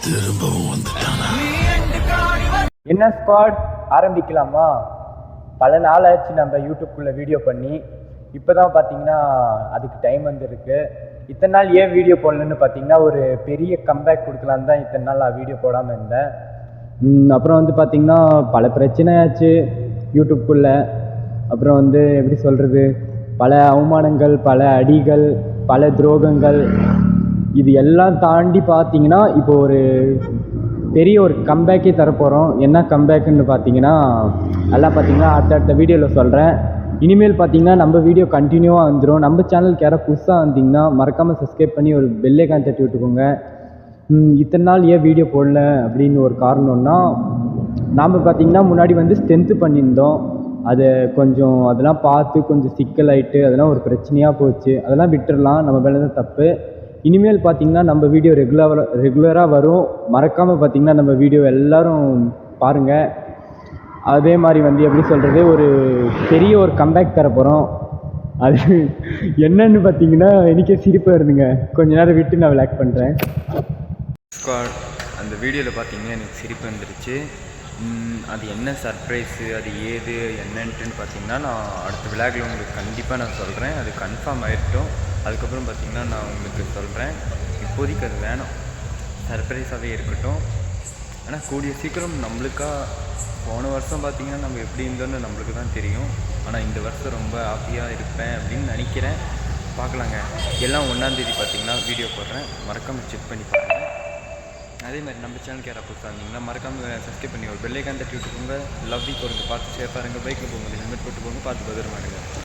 திரும்பவும் வந்துட்டானா? என்ன ஸ்குவாட் ஆரம்பிக்கலாமா? பல நாள் ஆச்சு நம்ம யூடியூப்குள்ளே வீடியோ பண்ணி. இப்போ தான் பார்த்தீங்கன்னா அதுக்கு டைம் வந்துருக்கு. இத்தனை நாள் ஏன் வீடியோ போடலன்னு பார்த்தீங்கன்னா ஒரு பெரிய கம்பேக் கொடுக்கலான்னு தான் இத்தனை நாள் நான் வீடியோ போடாமல் இருந்தேன். அப்புறம் வந்து பார்த்திங்கன்னா பல பிரச்சனையாச்சு யூடியூப்குள்ளே. அப்புறம் வந்து எப்படி சொல்கிறது, பல அவமானங்கள், பல அடிகள், பல துரோகங்கள், இது எல்லாம் தாண்டி பார்த்தீங்கன்னா இப்போ ஒரு பெரிய ஒரு கம்பேக்கே தரப்போகிறோம். என்ன கம்பேக்குன்னு பார்த்தீங்கன்னா எல்லாம் பார்த்தீங்கன்னா அடுத்த வீடியோவில் சொல்கிறேன். இனிமேல் பார்த்தீங்கன்னா நம்ம வீடியோ கண்டினியூவாக வந்துடும். நம்ம சேனலுக்கு யாராவது புதுசாக வந்தீங்கன்னா மறக்காமல் சப்ஸ்கிரைப் பண்ணி ஒரு பெல் ஐகான் தட்டி விட்டுக்கோங்க. இத்தனை நாள் ஏன் வீடியோ போடல அப்படின்னு ஒரு காரணம்னா, நாம் பார்த்திங்கன்னா முன்னாடி வந்து ஸ்ட்ரென்த்து பண்ணியிருந்தோம். அதை கொஞ்சம் அதெல்லாம் பார்த்து கொஞ்சம் சிக்கலாயிட்டு அதெல்லாம் ஒரு பிரச்சனையாக போச்சு. அதெல்லாம் விட்டுடலாம், நம்ம மேலே தான் தப்பு. இனிமேல் பார்த்திங்கன்னா நம்ம வீடியோ ரெகுலராக வரும். மறக்காமல் பார்த்திங்கன்னா நம்ம வீடியோ எல்லோரும் பாருங்கள். அதே மாதிரி வந்து எப்படி சொல்கிறது, ஒரு பெரிய ஒரு கம்பேக் தர போகிறோம். அது என்னன்னு பார்த்தீங்கன்னா எனக்கே சிரிப்பாக இருந்துங்க. கொஞ்ச நேரம் விட்டு நான் விளாக் பண்ணுறேன். அந்த வீடியோவில் பார்த்தீங்கன்னா எனக்கு சிரிப்பு வந்துருச்சு. அது என்ன சர்ப்ரைஸு, அது ஏது என்னன்ட்டுன்னு பார்த்தீங்கன்னா நான் அடுத்த விளாகில் உங்களுக்கு கண்டிப்பாக நான் சொல்கிறேன். அது கன்ஃபார்ம் ஆகிட்டோம். அதுக்கப்புறம் பார்த்திங்கன்னா நான் உங்களுக்கு சொல்கிறேன். இப்போதைக்கு அது வேணாம், சர்ப்ரைஸாகவே இருக்கட்டும். ஆனால் கூடிய சீக்கிரம் நம்மளுக்காக போன வருஷம் பார்த்திங்கன்னா நம்ம எப்படி இருந்தோன்னு நம்மளுக்கு தான் தெரியும். ஆனால் இந்த வருஷம் ரொம்ப ஹாப்பியாக இருப்பேன் அப்படின்னு நினைக்கிறேன். பார்க்கலாங்க. எல்லாம் 1ஆம் தேதி பார்த்திங்கன்னா வீடியோ போடுறேன். மறக்காமல் செக் பண்ணி பாருங்கள். அதே மாதிரி நம்ம சேனலுக்கு யாராவது புதுசாக இருந்தீங்கன்னா மறக்காமல் சப்ஸ்கிரைப் பண்ணி ஒரு பெல் ஐகான் தட்டி விட்டுக்கோங்க. Love you. போகிறங்க பார்த்து சேஃபாக இருங்க. பைக்கில் போகும்போது ஹெல்மெட் போட்டு போங்க. பார்த்து பத்திரமா இருங்க.